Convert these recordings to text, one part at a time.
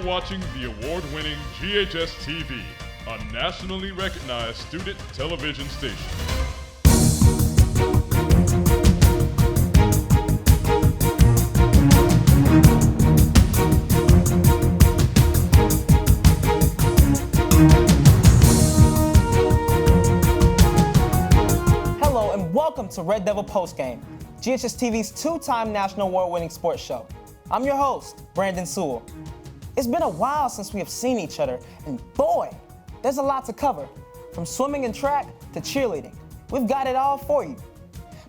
watching the award-winning GHS-TV, a nationally recognized student television station. Hello and welcome to Red Devil Postgame, GHS-TV's two-time national award-winning sports show. I'm your host, Brandon Sewell. It's been a while since we have seen each other, and boy, there's a lot to cover. From swimming and track to cheerleading, we've got it all for you.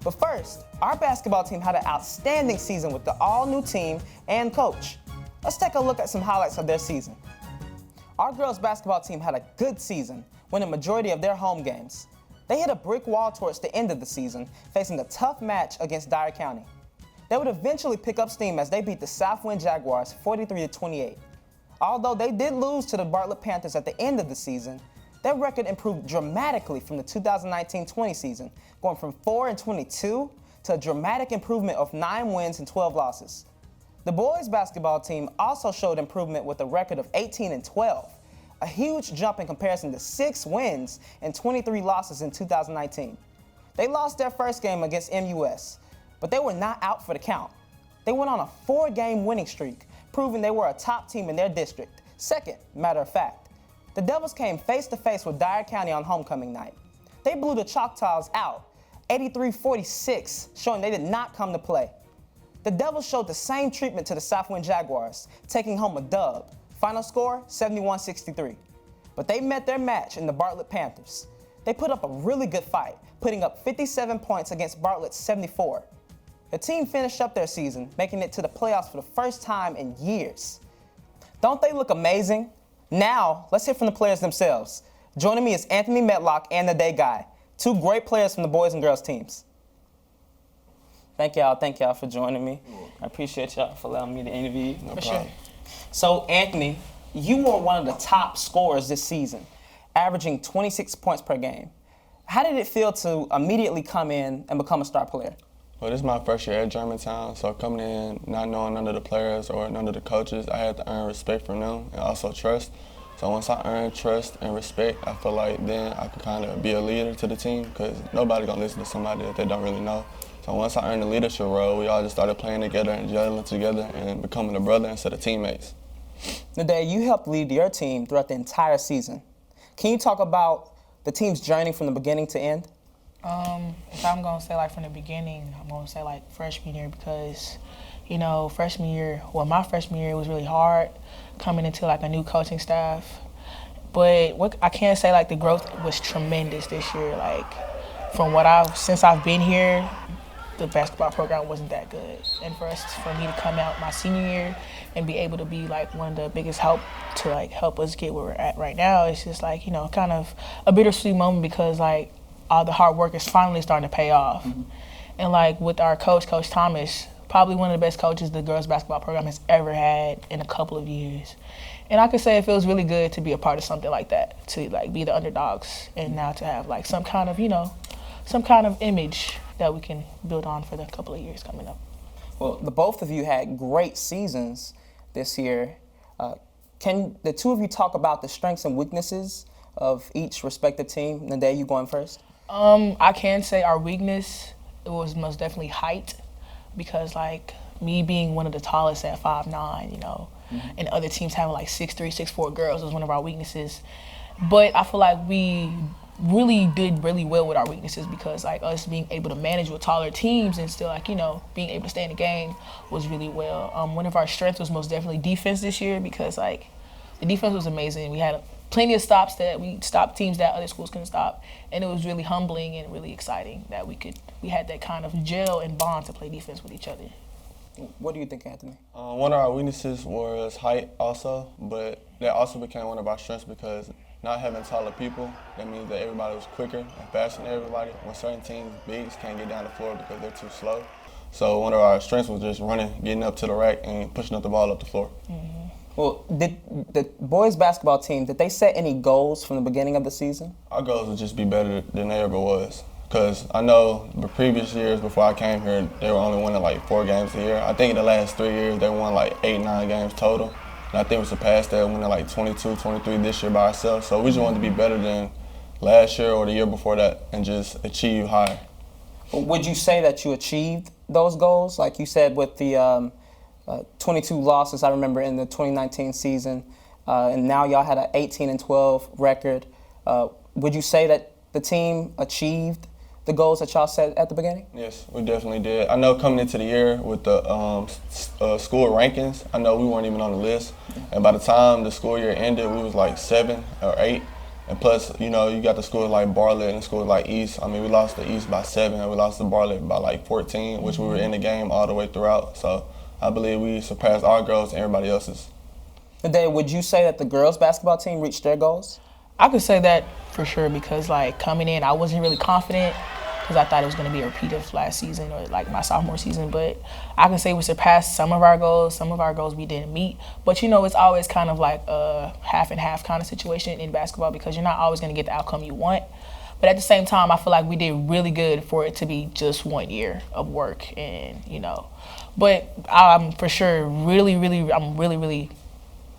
But first, our basketball team had an outstanding season with the all-new team and coach. Let's take a look at some highlights of their season. Our girls basketball team had a good season, winning majority of their home games. They hit a brick wall towards the end of the season, facing a tough match against Ndeye County. They would eventually pick up steam as they beat the Southwind Jaguars 43-28. Although they did lose to the Bartlett Panthers at the end of the season, their record improved dramatically from the 2019-20 season, going from 4-22 to a dramatic improvement of 9 wins and 12 losses. The boys basketball team also showed improvement with a record of 18-12, a huge jump in comparison to 6 wins and 23 losses in 2019. They lost their first game against MUS, but they were not out for the count. They went on a 4-game winning streak, proving they were a top team in their district. Second, matter of fact, the Devils came face-to-face with Ndeye County on homecoming night. They blew the Choctaws out, 83-46, showing they did not come to play. The Devils showed the same treatment to the Southwind Jaguars, taking home a dub. Final score, 71-63. But they met their match in the Bartlett Panthers. They put up a really good fight, putting up 57 points against Bartlett's 74. The team finished up their season, making it to the playoffs for the first time in years. Don't they look amazing? Now, let's hear from the players themselves. Joining me is Anthony Medlock and Ndeye Gueye, two great players from the boys and girls teams. Thank y'all for joining me. I appreciate y'all for allowing me to interview you. No problem. Sure. So, Anthony, you were one of the top scorers this season, averaging 26 points per game. How did it feel to immediately come in and become a star player? Well, this is my first year at Germantown, so coming in, not knowing none of the players or none of the coaches, I had to earn respect from them and also trust. So once I earned trust and respect, I feel like then I could kind of be a leader to the team because nobody's going to listen to somebody that they don't really know. So once I earned the leadership role, we all just started playing together and gelling together and becoming a brother instead of teammates. Ndeye, you helped lead your team throughout the entire season. Can you talk about the team's journey from the beginning to end? If I'm going to say like from the beginning, I'm going to say like freshman year because, you know, my freshman year was really hard coming into like a new coaching staff. But I can't say like the growth was tremendous this year. Like since I've been here, the basketball program wasn't that good. And for me to come out my senior year and be able to be like one of the biggest help to like help us get where we're at right now, it's just like, you know, kind of a bittersweet moment because like all the hard work is finally starting to pay off. Mm-hmm. And like with our coach, Coach Thomas, probably one of the best coaches the girls basketball program has ever had in a couple of years. And I could say it feels really good to be a part of something like that, to like be the underdogs and now to have like some kind of image that we can build on for the couple of years coming up. Well, the both of you had great seasons this year. Can the two of you talk about the strengths and weaknesses of each respective team? Ndeye, you going first? I can say our weakness was most definitely height because like me being one of the tallest at 5'9", you know, and other teams having like 6'3", 6'4" girls was one of our weaknesses. But I feel like we really did really well with our weaknesses because like us being able to manage with taller teams and still like, you know, being able to stay in the game was really well. One of our strengths was most definitely defense this year because like the defense was amazing. We had plenty of stops that we stopped teams that other schools couldn't stop, and it was really humbling and really exciting that we had that kind of gel and bond to play defense with each other. What do you think, Anthony? One of our weaknesses was height also, but that also became one of our strengths because not having taller people, that means that everybody was quicker and faster than everybody. When certain teams, bigs, can't get down the floor because they're too slow. So one of our strengths was just running, getting up to the rack, and pushing up the ball up the floor. Mm-hmm. Well, did the boys basketball team, did they set any goals from the beginning of the season? Our goals would just be better than they ever was. Because I know the previous years before I came here, they were only winning like 4 games a year. I think in the last 3 years, they won like 8, 9 games total. And I think we surpassed that, winning like 22, 23 this year by ourselves. So we just wanted to be better than last year or the year before that and just achieve higher. Would you say that you achieved those goals? Like you said, with the 22 losses, I remember, in the 2019 season, and now y'all had an 18-12 record. Would you say that the team achieved the goals that y'all set at the beginning? Yes, we definitely did. I know coming into the year with the school rankings, I know we weren't even on the list. And by the time the school year ended, we was like 7 or 8. And plus, you know, you got the schools like Bartlett and schools like East. I mean, we lost to East by 7 and we lost to Bartlett by like 14, which we were in the game all the way throughout. So I believe we surpassed our goals and everybody else's. Ndeye, would you say that the girls basketball team reached their goals? I could say that for sure because, like, coming in, I wasn't really confident because I thought it was going to be a repeat of last season or, like, my sophomore season. But I can say we surpassed some of our goals. Some of our goals we didn't meet. But, you know, it's always kind of like a half and half kind of situation in basketball because you're not always going to get the outcome you want. But at the same time, I feel like we did really good for it to be just 1 year of work and, you know. But I'm for sure I'm really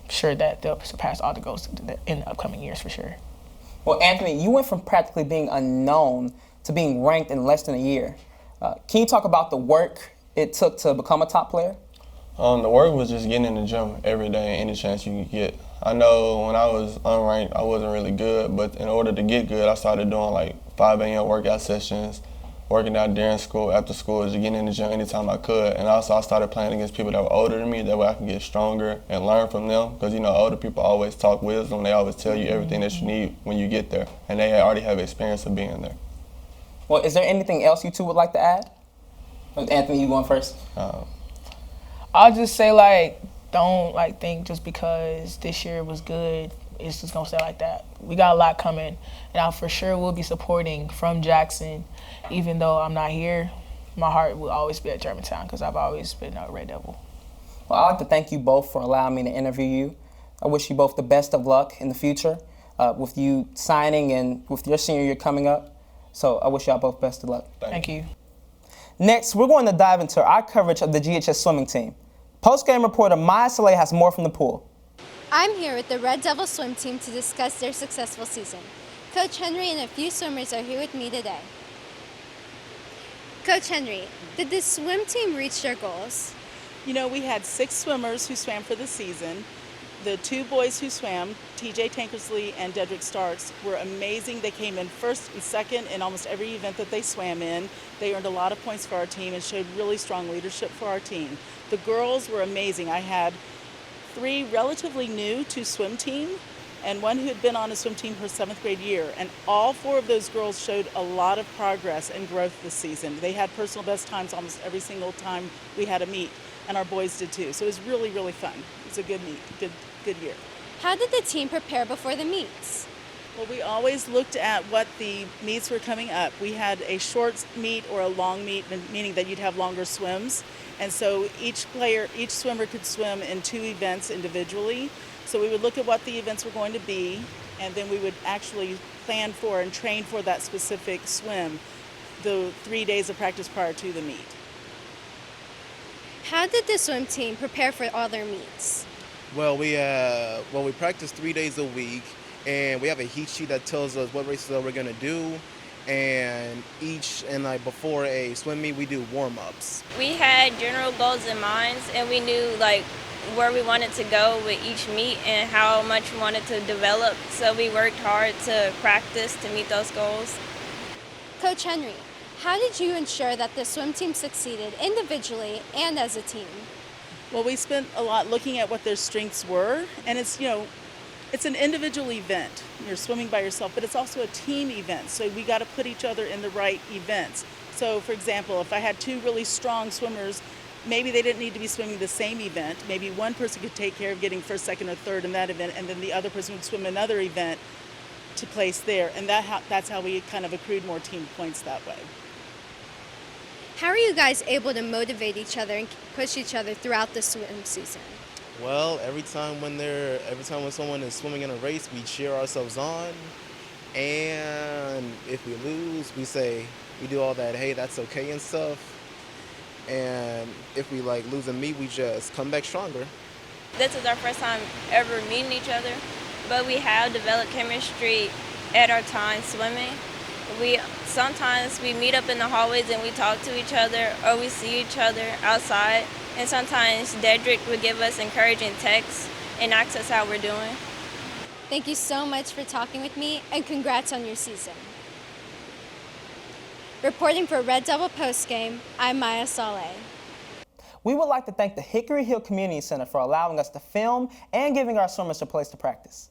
sure that they'll surpass all the goals in the upcoming years for sure. Well, Anthony, you went from practically being unknown to being ranked in less than a year. Can you talk about the work it took to become a top player? The work was just getting in the gym every day, any chance you could get. I know when I was unranked, I wasn't really good, but in order to get good, I started doing like 5 a.m. workout sessions, working out during school, after school, just getting in the gym anytime I could. And also I started playing against people that were older than me, that way I could get stronger and learn from them. Because, you know, older people always talk wisdom. They always tell you everything that you need when you get there. And they already have experience of being there. Well, is there anything else you two would like to add? Anthony, you going first? I'll just say, like, don't, like, think just because this year was good, it's just going to stay like that. We got a lot coming, and I for sure will be supporting from Jackson. Even though I'm not here, my heart will always be at Germantown because I've always been a Red Devil. Well, I'd like to thank you both for allowing me to interview you. I wish you both the best of luck in the future with you signing and with your senior year coming up. So I wish y'all both best of luck. Thank you. Next, we're going to dive into our coverage of the GHS swimming team. Post-game reporter Maya Saleh has more from the pool. I'm here with the Red Devil swim team to discuss their successful season. Coach Henry and a few swimmers are here with me today. Coach Henry, did the swim team reach their goals? You know, we had 6 swimmers who swam for the season. The 2 boys who swam, TJ Tankersley and Dedrick Starks, were amazing. They came in first and second in almost every event that they swam in. They earned a lot of points for our team and showed really strong leadership for our team. The girls were amazing. I had 3 relatively new to swim team and 1 who had been on a swim team her 7th grade year. And all 4 of those girls showed a lot of progress and growth this season. They had personal best times almost every single time we had a meet, and our boys did too. So it was really, really fun. It was a good meet, good year. How did the team prepare before the meets? Well, we always looked at what the meets were coming up. We had a short meet or a long meet, meaning that you'd have longer swims. And so each swimmer could swim in 2 events individually. So we would look at what the events were going to be, and then we would actually plan for and train for that specific swim the 3 days of practice prior to the meet. How did the swim team prepare for all their meets? Well, we practice 3 days a week, and we have a heat sheet that tells us what races that we're gonna do. And before a swim meet, we do warm-ups. We had general goals in mind, and we knew like where we wanted to go with each meet and how much we wanted to develop. So we worked hard to practice to meet those goals. Coach Henry, how did you ensure that the swim team succeeded individually and as a team? Well, we spent a lot looking at what their strengths were, and it's an individual event. You're swimming by yourself, but it's also a team event, so we got to put each other in the right events. So, for example, if I had 2 really strong swimmers, maybe they didn't need to be swimming the same event. Maybe one person could take care of getting first, second, or third in that event, and then the other person would swim another event to place there, and that's how we kind of accrued more team points that way. How are you guys able to motivate each other and push each other throughout the swim season? Well, every time when someone is swimming in a race, we cheer ourselves on, and if we lose, we do all that, hey, that's okay and stuff. And if we lose a meet, we just come back stronger. this is our first time ever meeting each other, but we have developed chemistry at our time swimming. Sometimes we meet up in the hallways and we talk to each other, or we see each other outside, and sometimes Dedrick would give us encouraging texts and ask us how we're doing. Thank you so much for talking with me, and congrats on your season. Reporting for Red Devil Postgame, I'm Maya Saleh. We would like to thank the Hickory Hill Community Center for allowing us to film and giving our swimmers a place to practice.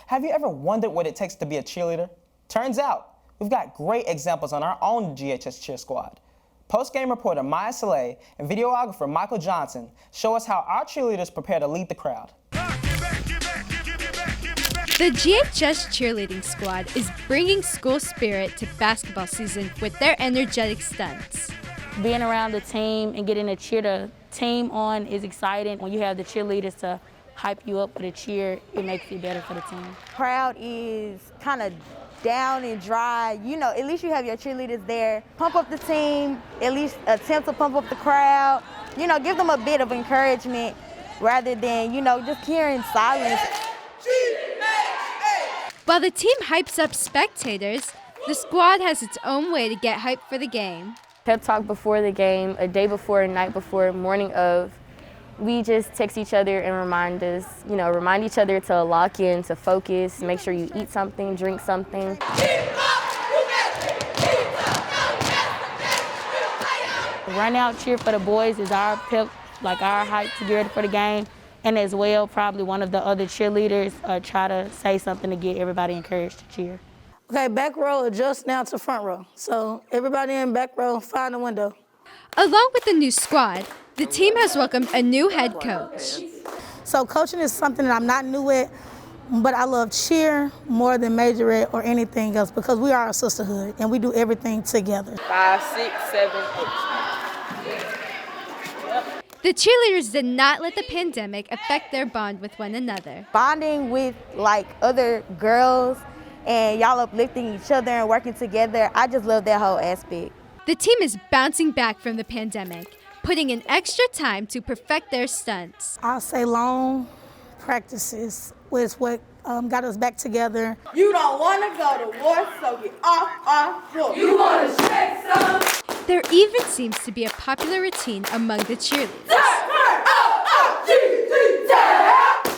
Have you ever wondered what it takes to be a cheerleader? Turns out, we've got great examples on our own GHS cheer squad. Post-game reporter Maya Saleh and videographer Michael Johnson show us how our cheerleaders prepare to lead the crowd. The GHS cheerleading squad is bringing school spirit to basketball season with their energetic stunts. Being around the team and getting to cheer the team on is exciting. When you have the cheerleaders to hype you up for the cheer, it makes it better for the team. Crowd is kind of down and dry. You know, at least you have your cheerleaders there. Pump up the team, at least attempt to pump up the crowd. You know, give them a bit of encouragement rather than, you know, just hearing silence. While the team hypes up spectators, the squad has its own way to get hyped for the game. Pep talk before the game, a day before, a night before, morning of. We just text each other and remind each other to lock in, to focus, make sure you eat something, drink something. Run out, cheer for the boys is our pep, like our hype to get ready for the game. And as well, probably one of the other cheerleaders try to say something to get everybody encouraged to cheer. Okay, back row adjust now to front row. So everybody in back row, find a window. Along with the new squad, the team has welcomed a new head coach. So coaching is something that I'm not new at, but I love cheer more than majorette or anything else because we are a sisterhood and we do everything together. 5, 6, 7, 8. The cheerleaders did not let the pandemic affect their bond with one another. Bonding with like other girls and y'all uplifting each other and working together, I just love that whole aspect. The team is bouncing back from the pandemic, putting in extra time to perfect their stunts. I'll say long practices was what got us back together. You don't want to go to war, so get off our floor. You want to shake some? There even seems to be a popular routine among the cheerleaders.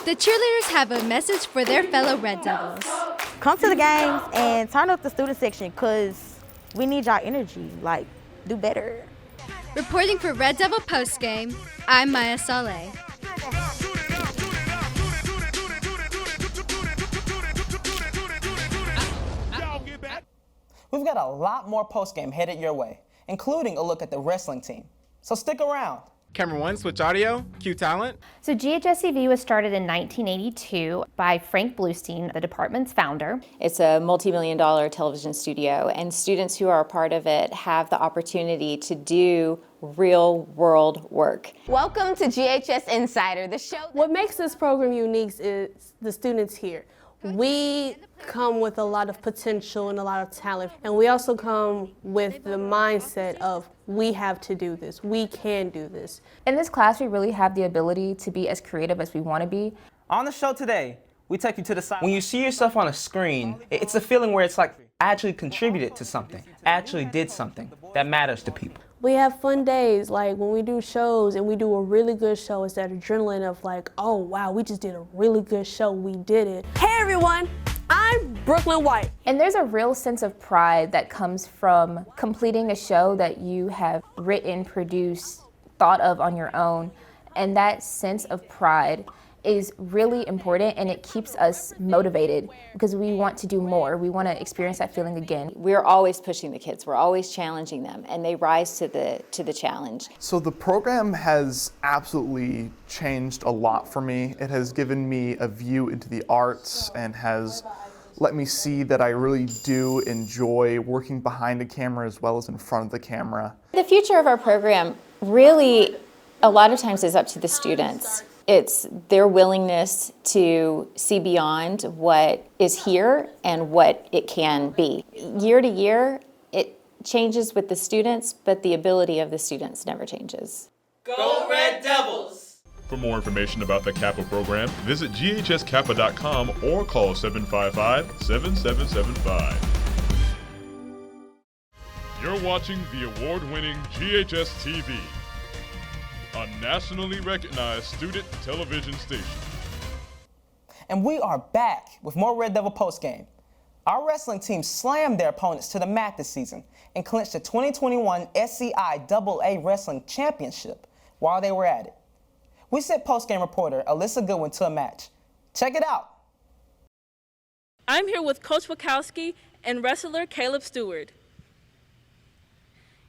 The cheerleaders have a message for their fellow Red Devils. Come to the games and turn up the student section because we need y'all energy, like, do better. Reporting for Red Devil Postgame, I'm Maya Saleh. We've got a lot more postgame headed your way, including a look at the wrestling team. So stick around. Camera 1, switch audio, cue talent. So GHS-TV was started in 1982 by Frank Bluestein, the department's founder. It's a multi-million-dollar television studio, and students who are a part of it have the opportunity to do real-world work. Welcome to GHS Insider, the show. What makes this program unique is the students here. We come with a lot of potential and a lot of talent, and we also come with the mindset of we have to do this, we can do this. In this class, we really have the ability to be as creative as we want to be. On the show today, we take you to the side. When you see yourself on a screen, it's a feeling where it's like, I actually contributed to something, I actually did something that matters to people. We have fun days, like when we do shows and we do a really good show, it's that adrenaline of like, oh wow, we just did a really good show, we did it. Hey everyone, I'm Brooklyn White. And there's a real sense of pride that comes from completing a show that you have written, produced, thought of on your own. And that sense of pride is really important, and it keeps us motivated because we want to do more. We want to experience that feeling again. We're always pushing the kids. We're always challenging them, and they rise to the challenge. So the program has absolutely changed a lot for me. It has given me a view into the arts and has let me see that I really do enjoy working behind the camera as well as in front of the camera. The future of our program really, a lot of times, is up to the students. It's their willingness to see beyond what is here and what it can be. Year to year, it changes with the students, but the ability of the students never changes. Go Red Devils! For more information about the Kappa program, visit ghskappa.com or call 755-7775. You're watching the award-winning GHS-TV, a nationally recognized student television station. And we are back with more Red Devil postgame. Our wrestling team slammed their opponents to the mat this season and clinched the 2021 SCI AA Wrestling Championship while they were at it. We sent postgame reporter Alyssa Goodwin to a match. Check it out. I'm here with Coach Wachowski and wrestler Caleb Stewart.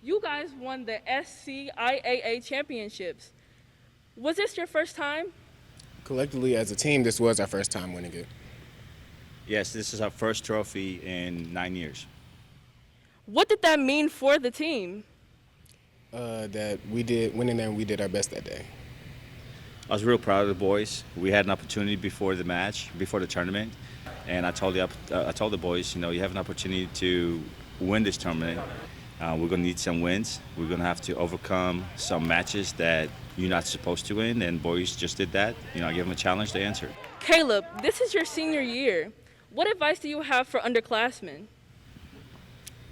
You guys won the SCIAA championships. Was this your first time? Collectively, as a team, this was our first time winning it. Yes, this is our first trophy in 9 years. What did that mean for the team? That we did win in there and we did our best that day. I was real proud of the boys. We had an opportunity before the match, before the tournament, and I told the boys, you have an opportunity to win this tournament. We're going to need some wins. We're going to have to overcome some matches that you're not supposed to win, and boys just did that. I gave them a challenge, they answered. Caleb, this is your senior year. What advice do you have for underclassmen?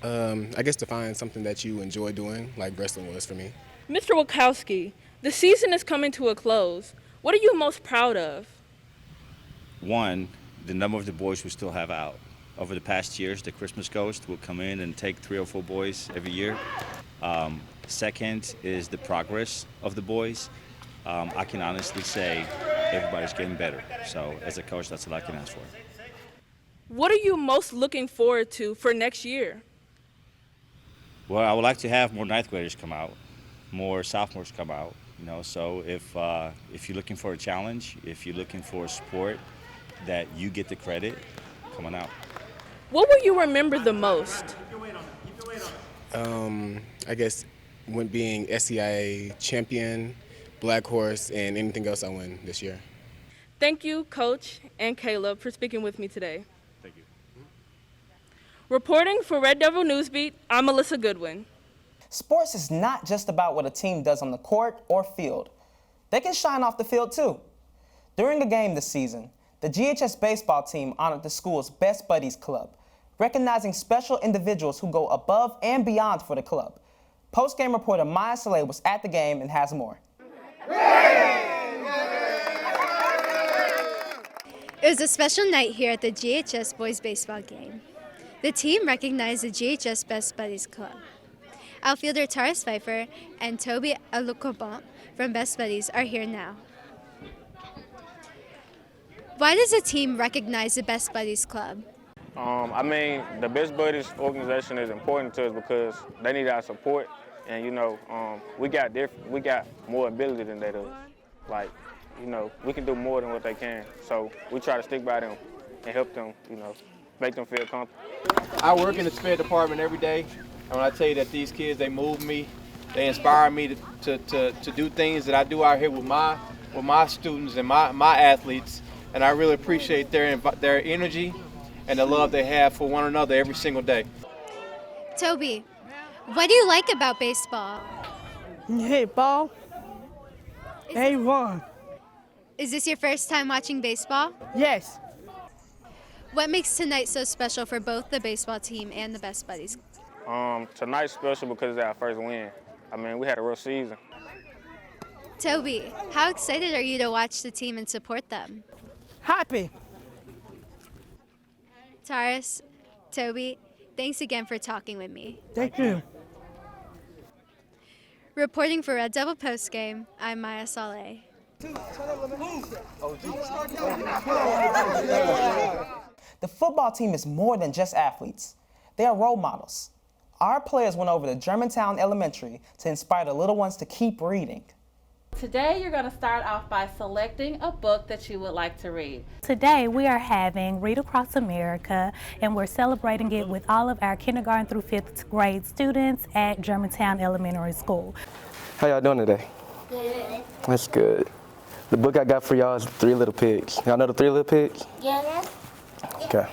I guess to find something that you enjoy doing, like wrestling was for me. Mr. Wachowski, the season is coming to a close. What are you most proud of? One, the number of the boys we still have out. Over the past years, the Christmas Ghost will come in and take 3 or 4 boys every year. Second is the progress of the boys. I can honestly say everybody's getting better. So as a coach, that's all I can ask for. What are you most looking forward to for next year? Well, I would like to have more 9th graders come out, more sophomores come out. So if you're looking for a challenge, if you're looking for a sport that you get the credit, come on out. What will you remember the most? I guess when being SCIA champion, Black Horse, and anything else I win this year. Thank you, Coach and Caleb, for speaking with me today. Thank you. Reporting for Red Devil Newsbeat, I'm Alyssa Goodwin. Sports is not just about what a team does on the court or field. They can shine off the field too. During a game this season, the GHS baseball team honored the school's Best Buddies Club, recognizing special individuals who go above and beyond for the club. Post-game reporter Maya Saleh was at the game and has more. It was a special night here at the GHS boys baseball game. The team recognized the GHS Best Buddies Club. Outfielder Taris Pfeiffer and Toby Alukobant from Best Buddies are here now. Why does the team recognize the Best Buddies Club? The Best Buddies organization is important to us because they need our support, and we got more ability than they do. We can do more than what they can, so we try to stick by them and help them, make them feel comfortable. I work in the sped department every day, and when I tell you that these kids, they move me, they inspire me to do things that I do out here with my students and my athletes, and I really appreciate their energy and the love they have for one another every single day. Toby, what do you like about baseball? Hit ball. A1. Is this your first time watching baseball? Yes. What makes tonight so special for both the baseball team and the Best Buddies? Tonight's special because it's our first win. We had a real season. Toby, how excited are you to watch the team and support them? Happy. Taris, Toby, thanks again for talking with me. Thank you. Reporting for Red Devil Postgame, I'm Maya Saleh. The football team is more than just athletes. They are role models. Our players went over to Germantown Elementary to inspire the little ones to keep reading. Today you're going to start off by selecting a book that you would like to read. Today we are having Read Across America, and we're celebrating it with all of our kindergarten through 5th grade students at Germantown Elementary School. How y'all doing today? Good. That's good. The book I got for y'all is 3 Little Pigs. Y'all know the 3 Little Pigs? Yeah. Okay.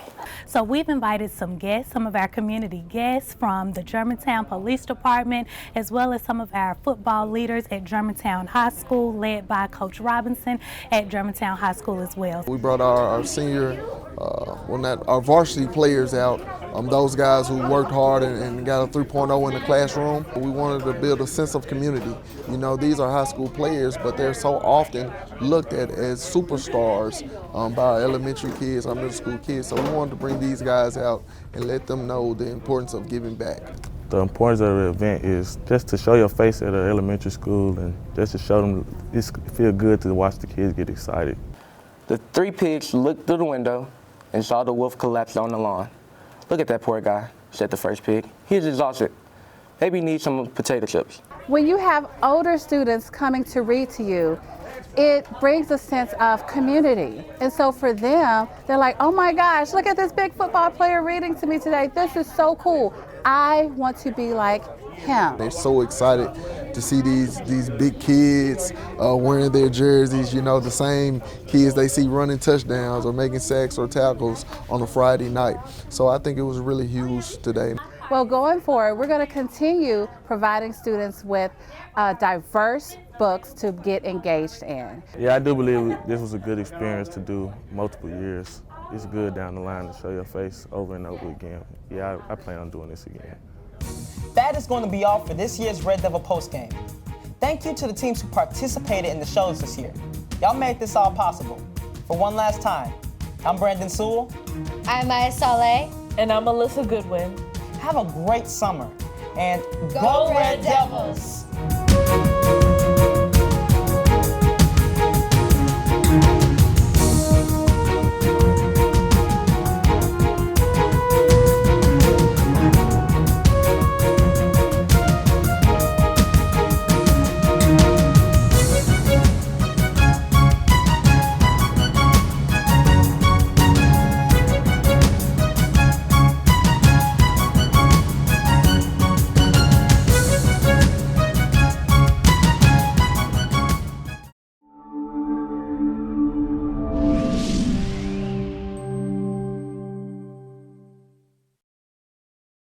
So we've invited some guests, some of our community guests from the Germantown Police Department, as well as some of our football leaders at Germantown High School, led by Coach Robinson at Germantown High School as well. We brought our senior, our varsity players out, those guys who worked hard and got a 3.0 in the classroom. We wanted to build a sense of community. You know, these are high school players, but they're so often looked at as superstars by our elementary kids, our middle school kids. So we wanted to bring these guys out and let them know the importance of giving back. The importance of the event is just to show your face at an elementary school and just to show them it feels good to watch the kids get excited. The 3 pigs looked through the window and saw the wolf collapse on the lawn. Look at that poor guy, said the first pig. He's exhausted. Maybe he needs some potato chips. When you have older students coming to read to you, it brings a sense of community. And so for them, they're like, oh my gosh, look at this big football player reading to me today. This is so cool. I want to be like him. They're so excited to see these big kids wearing their jerseys, you know, the same kids they see running touchdowns or making sacks or tackles on a Friday night. So I think it was really huge today. Well, going forward, we're going to continue providing students with diverse books to get engaged in. Yeah, I do believe this was a good experience to do multiple years. It's good down the line to show your face over and over again. Yeah, I plan on doing this again. That is going to be all for this year's Red Devil postgame. Thank you to the teams who participated in the shows this year. Y'all made this all possible. For one last time, I'm Brandon Sewell. I'm Maya Saleh. And I'm Alyssa Goodwin. Have a great summer, and Go Red Devils!